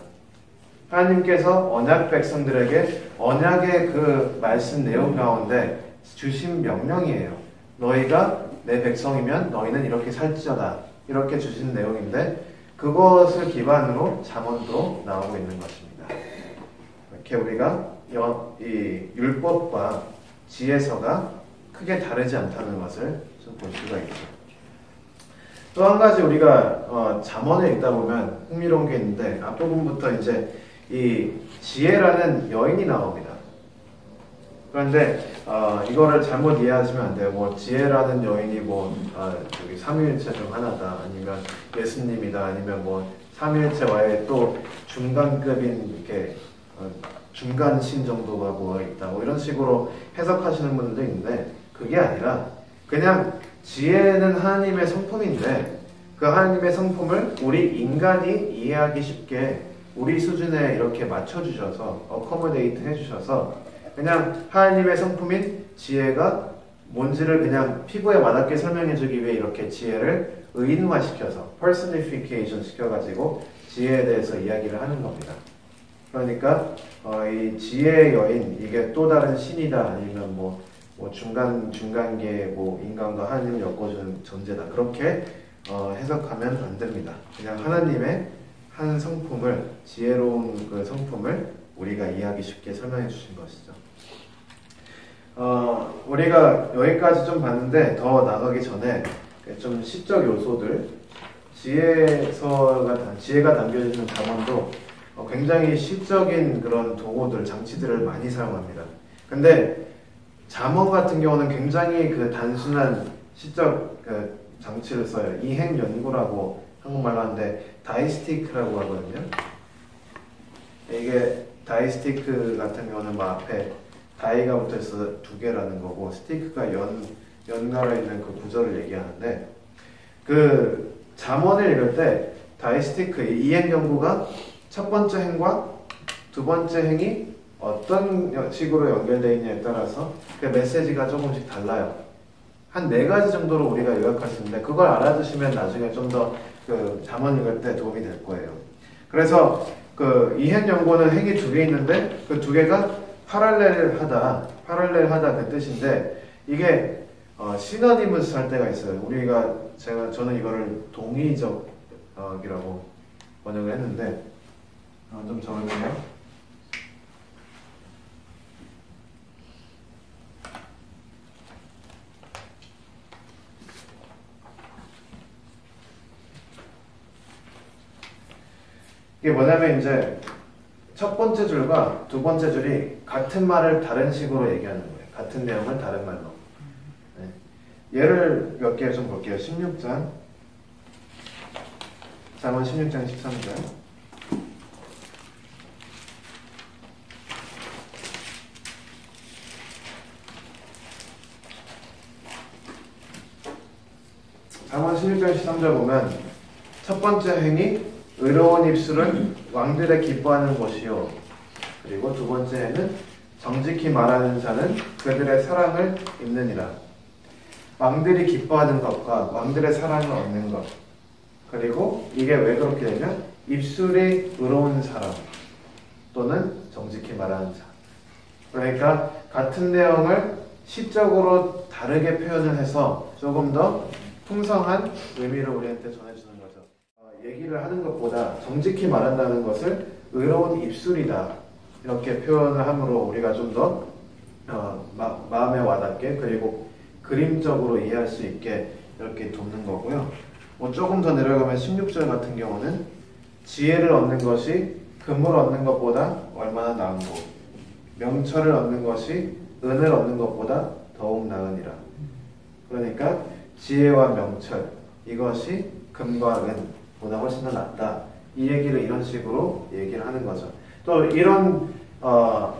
[SPEAKER 1] 하나님께서 언약 백성들에게 언약의 그 말씀 내용 가운데 주신 명령이에요. 너희가 내 백성이면 너희는 이렇게 살지어다. 이렇게 주신 내용인데 그것을 기반으로 잠언도 나오고 있는 것입니다. 이렇게 우리가 이 율법과 지혜서가 크게 다르지 않다는 것을 좀 볼 수가 있죠. 또 한 가지 우리가 잠언에 읽다 보면 흥미로운 게 있는데 앞부분부터 이제 이 지혜라는 여인이 나옵니다. 그런데 이거를 잘못 이해하시면 안 돼요. 뭐 지혜라는 여인이 저기 삼위일체 중 하나다, 아니면 예수님이다, 아니면 뭐 삼위일체와의 또 중간급인 이렇게 중간신 정도가 뭐가 있다, 뭐 이런 식으로 해석하시는 분들도 있는데 그게 아니라 그냥 지혜는 하나님의 성품인데 그 하나님의 성품을 우리 인간이 이해하기 쉽게 우리 수준에 이렇게 맞춰주셔서 어커머데이트 해주셔서 그냥 하나님의 성품인 지혜가 뭔지를 그냥 피부에 와닿게 설명해주기 위해 이렇게 지혜를 의인화시켜서 personification 시켜가지고 지혜에 대해서 이야기를 하는 겁니다. 그러니까 이 지혜의 여인 이게 또 다른 신이다, 아니면 뭐 중간계 인간과 하나님을 엮어주는 존재다, 그렇게 해석하면 안 됩니다. 그냥 하나님의 한 성품을, 지혜로운 그 성품을 우리가 이해하기 쉽게 설명해 주신 것이죠. 우리가 여기까지 좀 봤는데 더 나가기 전에 좀 시적 요소들, 지혜가 담겨지는 잠언도 굉장히 시적인 그런 도구들, 장치들을 많이 사용합니다. 근데 잠언 같은 경우는 굉장히 그 단순한 시적 장치를 써요. 이행연구라고 한국말로 하는데 다이스티크라고 하거든요. 이게 다이스티크 같은 경우는 뭐 앞에 다이가 붙어있어 두 개라는 거고 스티크가 연갈아 있는 그 구조를 얘기하는데 그 잠언을 읽을 때 다이스티크 이행연구가 첫 번째 행과 두 번째 행이 어떤 식으로 연결되어 있냐에 따라서 그 메시지가 조금씩 달라요. 한 4가지 정도로 우리가 요약할 수 있는데 그걸 알아두시면 나중에 좀 더 그 잠언 읽을 때 도움이 될 거예요. 그래서 그 이행 연고는 행이 2개 있는데 그 2개가 파랄렐하다 그 뜻인데 이게 시너니머스 할 때가 있어요. 저는 이거를 동의적이라고 번역을 했는데 좀 적을게요. 이게 뭐냐면 이제 첫 번째 줄과 두 번째 줄이 같은 말을 다른 식으로 얘기하는 거예요. 같은 내용을 다른 말로. 네. 예를 몇 개 좀 볼게요. 16장. 잠언 16장 13절. 잠언 16장 13절 보면 첫 번째 행위 의로운 입술은 왕들의 기뻐하는 것이요. 그리고 두 번째에는 정직히 말하는 자는 그들의 사랑을 입느니라. 왕들이 기뻐하는 것과 왕들의 사랑을 얻는 것. 그리고 이게 왜 그렇게 되면 입술이 의로운 사람 또는 정직히 말하는 자. 그러니까 같은 내용을 시적으로 다르게 표현을 해서 조금 더 풍성한 의미를 우리한테 전해주는 거죠. 얘기를 하는 것보다 정직히 말한다는 것을 의로운 입술이다 이렇게 표현을 함으로 우리가 좀 더 마음에 와닿게 그리고 그림적으로 이해할 수 있게 이렇게 돕는 거고요. 조금 더 내려가면 16절 같은 경우는 지혜를 얻는 것이 금을 얻는 것보다 얼마나 나은고 명철을 얻는 것이 은을 얻는 것보다 더욱 나으니라. 그러니까 지혜와 명철 이것이 금과 은보다 훨씬 더 낫다. 이 얘기를 이런 식으로 얘기를 하는 거죠. 또 이런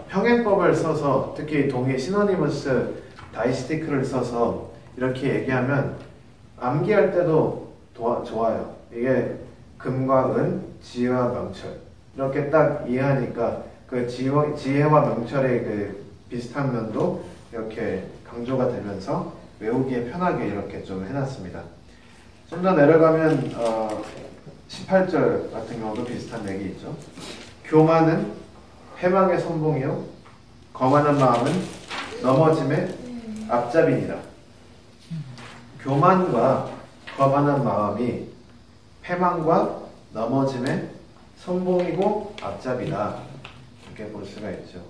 [SPEAKER 1] 평행법을 써서 특히 동의 시노니머스 다이스티크를 써서 이렇게 얘기하면 암기할 때도 좋아요. 이게 금과 은, 지혜와 명철 이렇게 딱 이해하니까 그 지혜와 명철의 그 비슷한 면도 이렇게 강조가 되면서 외우기에 편하게 이렇게 좀 해놨습니다. 좀 더 내려가면 18절 같은 경우도 비슷한 얘기 있죠. 교만은 패망의 선봉이요 거만한 마음은 넘어짐의 앞잡이니라. 교만과 거만한 마음이 패망과 넘어짐의 선봉이고 앞잡이다 이렇게 볼 수가 있죠.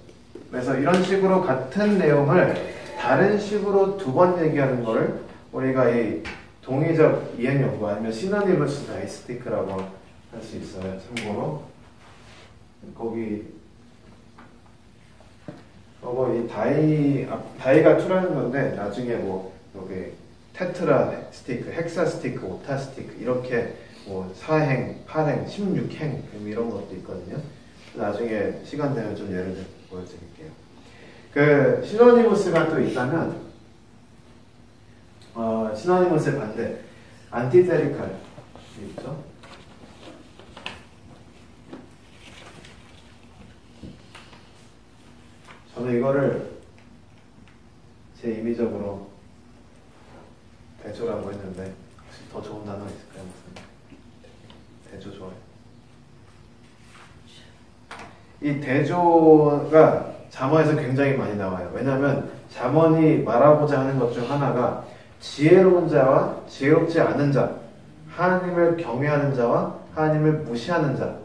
[SPEAKER 1] 그래서 이런 식으로 같은 내용을 다른 식으로 두 번 얘기하는 걸 우리가 이 동의적 이행 연구 아니면 시노니머스 다이스티크라고 할 수 있어요. 참고로 이 다이가 투라는 건데 나중에 뭐 여기 테트라 스티크, 헥사 스티크, 오타 스티크 이렇게 뭐 4행, 8행, 16행 이런 것도 있거든요. 나중에 시간 되면 좀 예를 들어 보여드릴게요. 그 시노니머스가 또 있다면 시노니머스의 반대 안티테리칼 있죠. 저는 이거를 제 임의적으로 대조라고 했는데 혹시 더 좋은 단어 있을까요? 대조 좋아요. 이 대조가 잠언에서 굉장히 많이 나와요. 왜냐하면 잠언이 말하고자 하는 것 중 하나가 지혜로운 자와 지혜롭지 않은 자, 하나님을 경외하는 자와 하나님을 무시하는 자,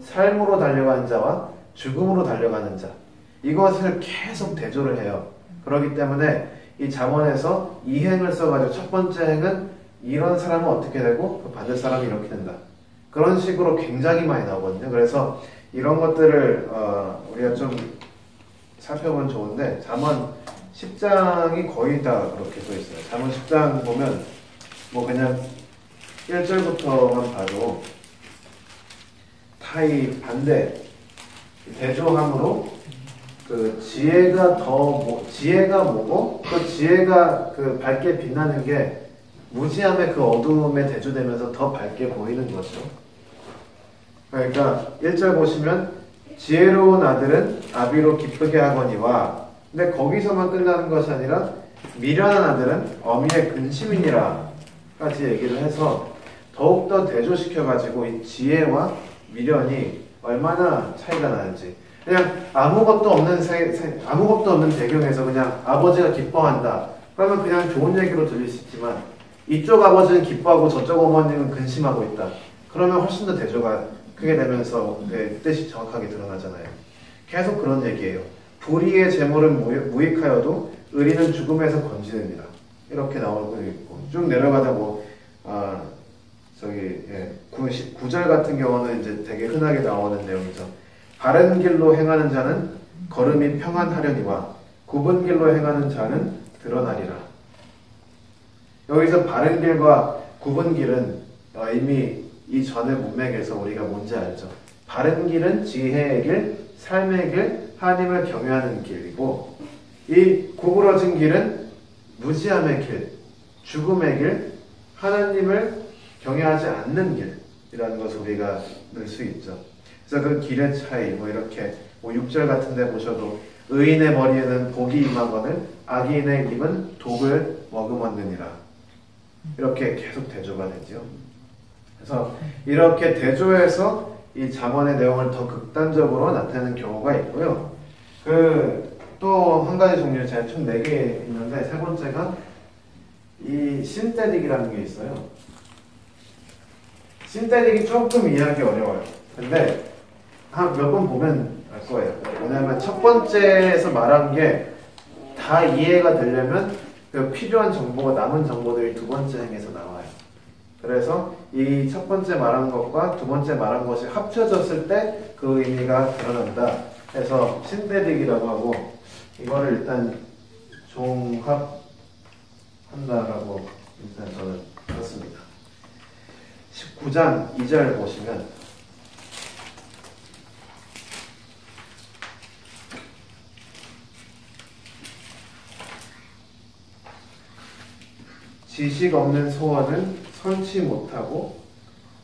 [SPEAKER 1] 삶으로 달려가는 자와 죽음으로 달려가는 자, 이것을 계속 대조를 해요. 그렇기 때문에 이 잠언에서 이 행을 써가지고 첫 번째 행은 이런 사람은 어떻게 되고 그 받을 사람이 이렇게 된다. 그런 식으로 굉장히 많이 나오거든요. 그래서 이런 것들을 우리가 좀 살펴보면 좋은데 잠언 10장이 거의 다 그렇게 써 있어요. 잠언 10장 보면 뭐 그냥 1절부터만 봐도 타이 반대 대조함으로 그 지혜가 지혜가 뭐고 그 지혜가 그 밝게 빛나는 게 무지함의 그 어두움에 대조되면서 더 밝게 보이는 거죠. 그러니까 1절 보시면 지혜로운 아들은 아비로 기쁘게 하거니와 근데 거기서만 끝나는 것이 아니라 미련한 아들은 어미의 근심이니라 까지 얘기를 해서 더욱더 대조시켜가지고 이 지혜와 미련이 얼마나 차이가 나는지 그냥 아무것도 없는 배경에서 그냥 아버지가 기뻐한다 그러면 그냥 좋은 얘기로 들릴 수 있지만 이쪽 아버지는 기뻐하고 저쪽 어머니는 근심하고 있다. 그러면 훨씬 더 대조가 크게 되면서 뜻이 정확하게 드러나잖아요. 계속 그런 얘기예요. 불의의 재물은 무익하여도 의리는 죽음에서 건지느니라. 이렇게 나오고 있고 쭉 내려가다 저기 9절 같은 경우는 이제 되게 흔하게 나오는 내용이죠. 바른 길로 행하는 자는 걸음이 평안하려니와 굽은 길로 행하는 자는 드러나리라. 여기서 바른 길과 굽은 길은 이미 이 전의 문맥에서 우리가 뭔지 알죠. 바른 길은 지혜의 길, 삶의 길, 하나님을 경외하는 길이고 이 구부러진 길은 무지함의 길, 죽음의 길, 하나님을 경외하지 않는 길이라는 것을 우리가 늘 수 있죠. 그래서 그 길의 차이, 이렇게 6절 같은 데 보셔도 의인의 머리에는 복이 임하거늘 악인의 입은 독을 머금었느니라. 이렇게 계속 대조가 되죠. 그래서 이렇게 대조해서 이 잠언의 내용을 더 극단적으로 나타내는 경우가 있고요. 또 한 가지 종류, 제가 총 4개 있는데 세 번째가 이 신테딕이라는 게 있어요. 신테딕이 조금 이해하기 어려워요. 근데 몇 번 보면 알 거예요. 왜냐하면 첫 번째에서 말한 게 다 이해가 되려면 그 필요한 정보가 남은 정보들이 두 번째 행에서 나와요. 그래서 이 첫 번째 말한 것과 두 번째 말한 것이 합쳐졌을 때 그 의미가 드러난다 해서 신테딕이라고 하고 이거를 일단 종합한다라고 일단 저는 그렇습니다. 19장 2절 보시면 지식 없는 소원은 선치 못하고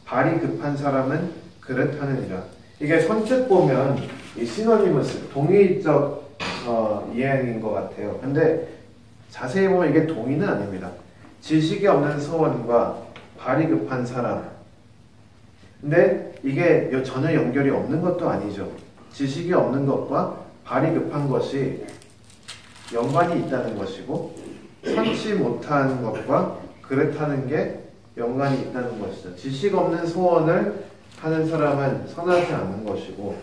[SPEAKER 1] 발이 급한 사람은 그릇하느니라. 이게 선뜻 보면 이 시노니머스, 동의적 이해인 것 같아요. 근데 자세히 보면 이게 동의는 아닙니다. 지식이 없는 소원과 발이 급한 사람. 근데 이게 전혀 연결이 없는 것도 아니죠. 지식이 없는 것과 발이 급한 것이 연관이 있다는 것이고 선치 못한 것과 그릇하는 게 연관이 있다는 것이죠. 지식 없는 소원을 하는 사람은 선하지 않는 것이고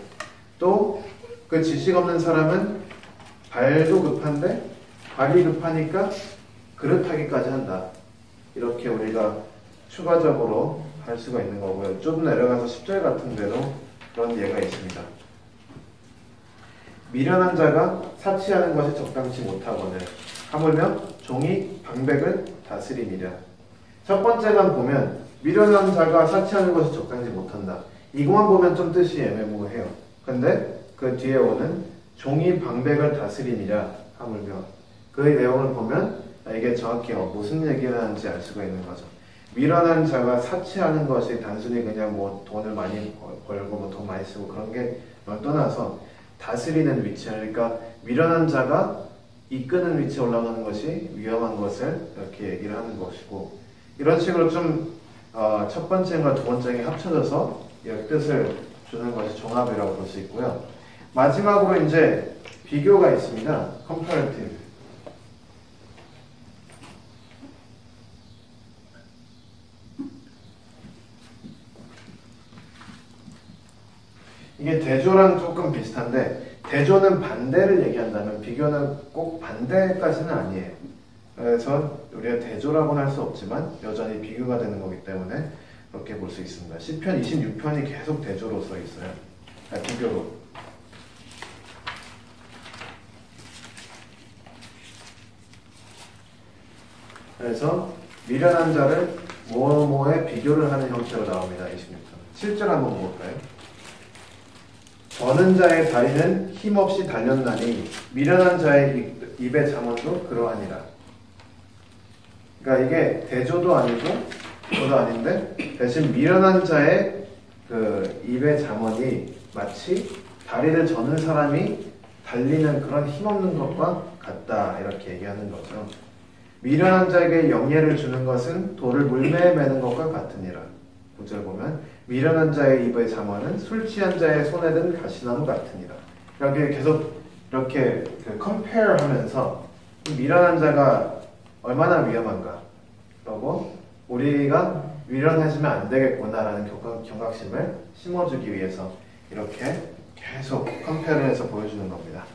[SPEAKER 1] 또 그 지식 없는 사람은 발도 급한데 발이 급하니까 그릇하기까지 한다. 이렇게 우리가 추가적으로 할 수가 있는 거고요. 좀 내려가서 10절 같은 데도 그런 예가 있습니다. 미련한 자가 사치하는 것이 적당치 못하거늘 하물며 종이 방백을 다스리니라. 첫 번째만 보면 미련한 자가 사치하는 것이 적당치 못한다. 이것만 보면 좀 뜻이 애매모호해요. 근데 그 뒤에 오는 종이 방백을 다스리니라 하물며 그 내용을 보면 이게 정확히 무슨 얘기를 하는지 알 수가 있는 거죠. 미련한 자가 사치하는 것이 단순히 그냥 돈을 많이 벌고 돈 많이 쓰고 그런 게 떠나서 다스리는 위치, 그러니까 미련한 자가 이끄는 위치에 올라가는 것이 위험한 것을 이렇게 얘기를 하는 것이고 이런 식으로 좀 첫 번째와 두 번째가 합쳐져서 뜻을 주는 것이 종합이라고 볼 수 있고요. 마지막으로 이제 비교가 있습니다. comparative. 이게 대조랑 조금 비슷한데 대조는 반대를 얘기한다면 비교는 꼭 반대까지는 아니에요. 그래서 우리가 대조라고는 할 수 없지만 여전히 비교가 되는 거기 때문에 그렇게 볼 수 있습니다. 시편 26편이 계속 대조로 써 있어요. 비교로. 그래서 미련한 자를 뭐뭐에 비교를 하는 형태로 나옵니다. 26편. 7절 한번 볼까요? 버는 자의 다리는 힘없이 달렸나니 미련한 자의 입의 잠언도 그러하니라. 그러니까 이게 대조도 아니고 저도 아닌데 대신 미련한 자의 그 입의 잠언이 마치 다리를 저는 사람이 달리는 그런 힘없는 것과 같다 이렇게 얘기하는 거죠. 미련한 자에게 영예를 주는 것은 돌을 물매에 매는 것과 같으니라. 9절 보면 미련한 자의 입의 잠언은 술 취한 자의 손에 든 가시나무 같으니라. 이렇게 계속 이렇게 compare 하면서 미련한 자가 얼마나 위험한가. 그리고 우리가 미련해지면 안 되겠구나라는 경각심을 심어주기 위해서 이렇게 계속 컴페어를 해서 보여주는 겁니다.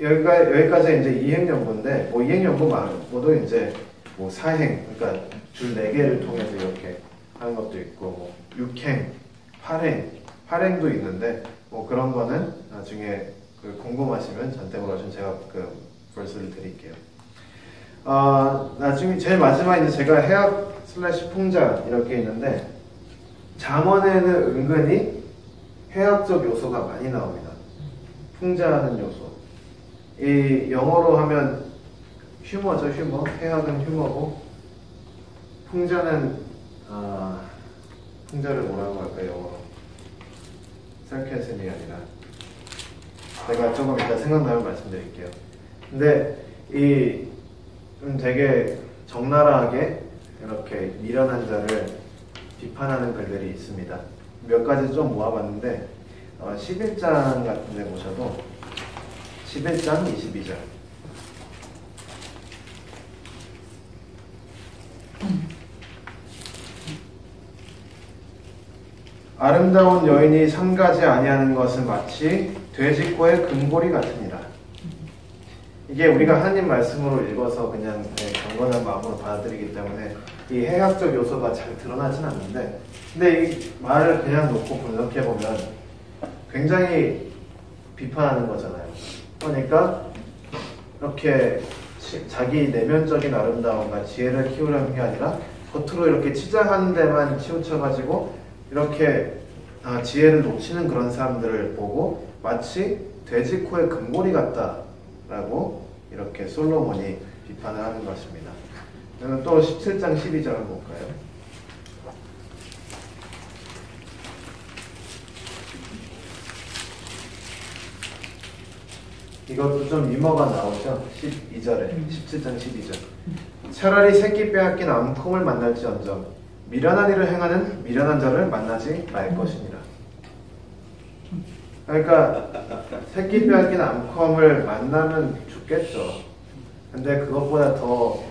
[SPEAKER 1] 여기까지 이제 이행연구인데, 뭐 이행연구 말고도 이제 뭐 사행, 그러니까 줄 4개를 통해서 이렇게 하는 것도 있고, 뭐 6행, 8행도 있는데, 뭐 그런 거는 나중에 궁금하시면 저한테 물어주시면 제가 그 벌스를 드릴게요. 나중에 제일 마지막 이제 제가 해학 / 풍자 이렇게 있는데, 잠언에는 은근히 해학적 요소가 많이 나옵니다. 풍자하는 요소. 이 영어로 하면 휴머죠, 휴머. 해학은 휴머고, 풍자는 풍자를 뭐라고 할까요, 영어로? sarcasm이 아니라. 제가 조금 이따 생각나면 말씀드릴게요. 근데 되게 적나라하게 이렇게 미련한 자를 비판하는 글들이 있습니다. 몇 가지 좀 모아봤는데 11장 같은 데 보셔도 11장 22절 아름다운 여인이 삼가지 아니하는 것은 마치 돼지코의 금고리 같으니라. 이게 우리가 하나님 말씀으로 읽어서 그냥 경건한 마음으로 받아들이기 때문에 이 해학적 요소가 잘 드러나진 않는데, 근데 이 말을 그냥 놓고 분석해보면 굉장히 비판하는 거잖아요. 그러니까 이렇게 자기 내면적인 아름다움과 지혜를 키우려는 게 아니라 겉으로 이렇게 치장하는 데만 치우쳐가지고 이렇게 지혜를 놓치는 그런 사람들을 보고 마치 돼지코의 금고리 같다라고 이렇게 솔로몬이 비판을 하는 것입니다. 그러면 또 17장 12절을 볼까요? 이것도 좀 유머가 나오죠? 12절에 17장 12절 차라리 새끼 빼앗긴 암컷을 만날지언정 미련한 일을 행하는 미련한 자를 만나지 말 것이니라. 그러니까 새끼 빼앗긴 암컷을 만나면 죽겠죠. 근데 그것보다 더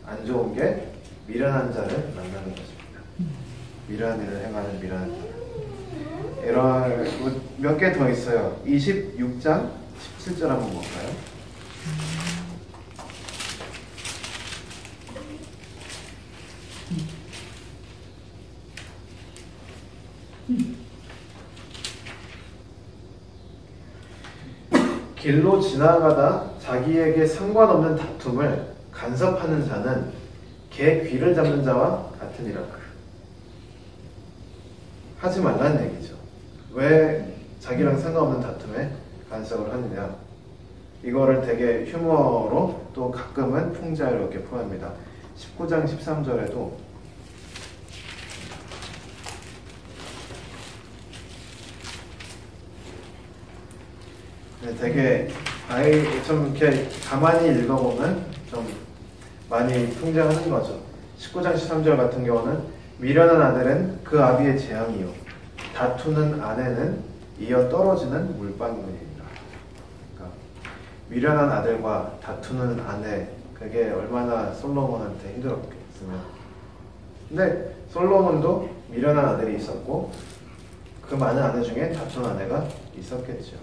[SPEAKER 1] 안 좋은 게 미련한 자를 만나는 것입니다. 미련한 일을 행하는 미련한 자. 이런 몇 개 더 있어요. 26장 17절 한번 볼까요? 길로 지나가다 자기에게 상관없는 다툼을 간섭하는 자는 개 귀를 잡는 자와 같으니라. 하지 말라는 얘기죠. 왜 자기랑 상관없는 다툼에 간섭을 하느냐. 이거를 되게 휴머로 또 가끔은 풍자로 이렇게 표현합니다. 19장 13절에도 되게 좀 이렇게 가만히 읽어보면 좀 많이 풍자하는 거죠. 19장 13절 같은 경우는 미련한 아들은 그 아비의 재앙이요 다투는 아내는 이어 떨어지는 물방울이니라. 그러니까 미련한 아들과 다투는 아내, 그게 얼마나 솔로몬한테 힘들었겠으면. 근데 솔로몬도 미련한 아들이 있었고 그 많은 아내 중에 다투는 아내가 있었겠죠.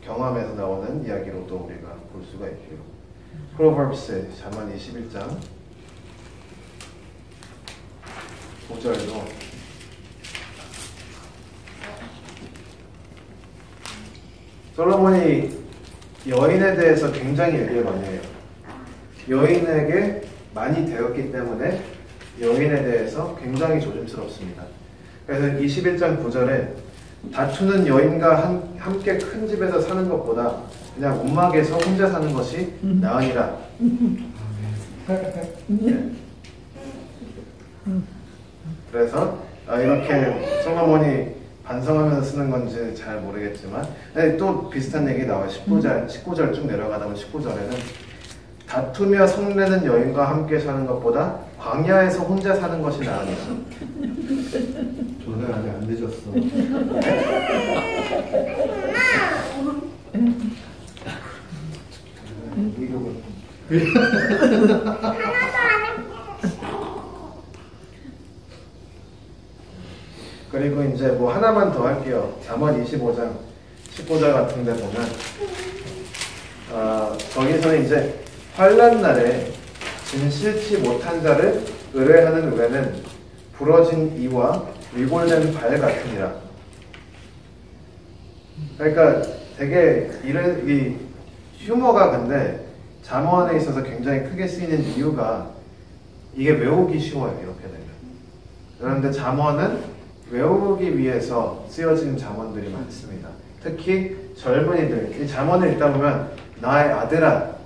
[SPEAKER 1] 경험에서 나오는 이야기로도 우리가 볼 수가 있고요. 프로버브스 잠언 21장 5절도 솔로몬이 여인에 대해서 굉장히 얘기를 많이 해요. 여인에게 많이 되었기 때문에 여인에 대해서 굉장히 조심스럽습니다. 그래서 21장 9절에 다투는 여인과 함께 큰 집에서 사는 것보다 그냥 움막에서 혼자 사는 것이 나으니라. 네. 그래서 이렇게 솔로몬이 반성하면서 쓰는 건지 잘 모르겠지만 또 비슷한 얘기 나와요. 19절 쭉 내려가다 보면 19절에는 다투며 성내는 여인과 함께 사는 것보다 광야에서 혼자 사는 것이 나으니라.
[SPEAKER 2] 조사가 아직 안 되셨어.
[SPEAKER 1] 그리고 이제 뭐 하나만 더 할게요. 잠언 25장 15절 같은 데 보면 거기서는 이제 환난 날에 진실치 못한 자를 의뢰하는 의뢰는 부러진 이와 위골된 발 같으니라. 그러니까 되게 이 휴머가 근데 잠언에 있어서 굉장히 크게 쓰이는 이유가 이게 외우기 쉬워요. 이렇게 되면. 그런데 잠언은 외우기 위해서 쓰여진 잠언들이 많습니다. 특히 젊은이들, 이 잠언을 읽다 보면 나의 아들아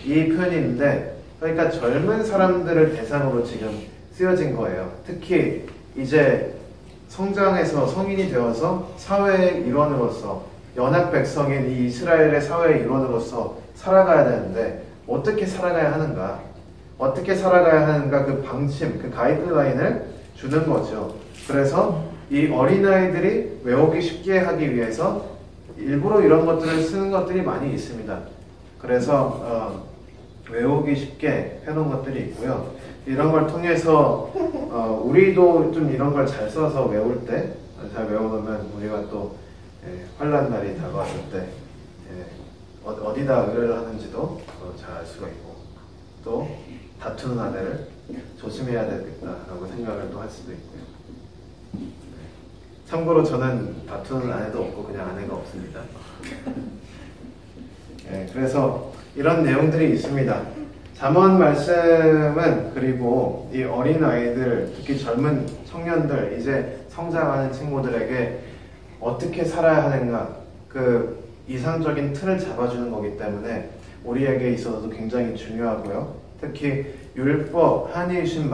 [SPEAKER 1] 이 표현이 있는데 그러니까 젊은 사람들을 대상으로 지금 쓰여진 거예요. 특히 이제 성장해서 성인이 되어서 사회의 일원으로서 연합 백성인 이 이스라엘의 사회의 일원으로서 살아가야 되는데 어떻게 살아가야 하는가? 어떻게 살아가야 하는가 그 방침, 그 가이드라인을 주는 거죠. 그래서 이 어린아이들이 외우기 쉽게 하기 위해서 일부러 이런 것들을 쓰는 것들이 많이 있습니다. 그래서 외우기 쉽게 해놓은 것들이 있고요. 이런 걸 통해서 우리도 좀 이런 걸 잘 써서 외울 때, 잘 외워놓으면 우리가 또 환난 날이 다가왔을 때 어디다 의뢰를 하는지도 잘 알 수가 있고 또 다투는 아내를 조심해야 되겠다라고 생각을 또 할 수도 있고요. 참고로 저는 다투는 아내도 없고 그냥 아내가 없습니다. 그래서 이런 내용들이 있습니다. 잠언 말씀은 그리고 이 어린 아이들, 특히 젊은 청년들, 이제 성장하는 친구들에게 어떻게 살아야 하는가 그 이상적인 틀을 잡아주는 거기 때문에 우리에게 있어서도 굉장히 중요하고요. 특히 율법, 하나님이 주신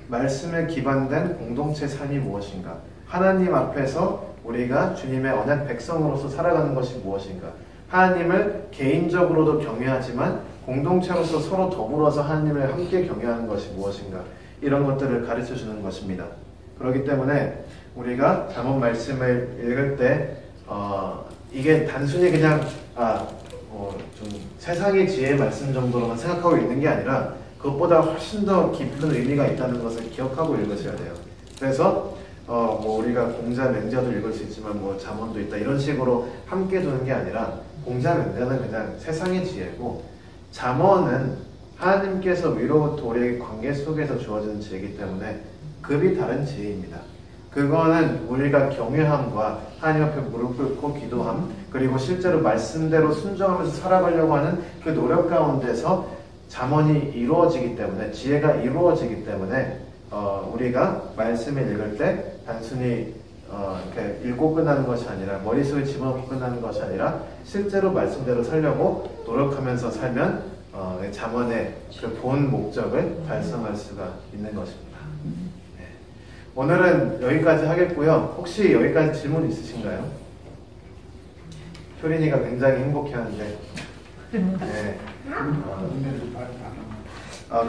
[SPEAKER 1] 말씀에 기반된 공동체 삶이 무엇인가, 하나님 앞에서 우리가 주님의 언약 백성으로서 살아가는 것이 무엇인가, 하나님을 개인적으로도 경외하지만 공동체로서 서로 더불어서 하나님을 함께 경외하는 것이 무엇인가, 이런 것들을 가르쳐 주는 것입니다. 그렇기 때문에 우리가 잠언 말씀을 읽을 때 이게 단순히 그냥 좀 세상의 지혜의 말씀 정도로만 생각하고 읽는 게 아니라 그것보다 훨씬 더 깊은 의미가 있다는 것을 기억하고 읽으셔야 돼요. 그래서 뭐 우리가 공자 맹자도 읽을 수 있지만 뭐 잠언도 있다 이런 식으로 함께 두는 게 아니라 공자 맹자는 그냥 세상의 지혜고 잠언은 하나님께서 위로부터 우리에게 관계 속에서 주어지는 지혜이기 때문에 급이 다른 지혜입니다. 그거는 우리가 경외함과 하나님 앞에 무릎 꿇고 기도함, 그리고 실제로 말씀대로 순종하면서 살아가려고 하는 그 노력 가운데서 잠언이 이루어지기 때문에, 지혜가 이루어지기 때문에 우리가 말씀을 읽을 때 단순히 이렇게 읽고 끝나는 것이 아니라, 머릿속에 집어넣고 끝나는 것이 아니라 실제로 말씀대로 살려고 노력하면서 살면 잠언의 그 본 목적을 달성할 수가 있는 것입니다. 오늘은 여기까지 하겠고요. 혹시 여기까지 질문 있으신가요? 효린이가 굉장히 행복해하는데. 네.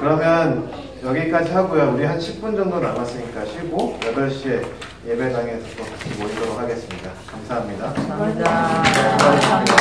[SPEAKER 1] 그러면 여기까지 하고요. 우리 한 10분 정도 남았으니까 쉬고 8시에 예배당에서 또 같이 모이도록 하겠습니다. 감사합니다.
[SPEAKER 2] 감사합니다.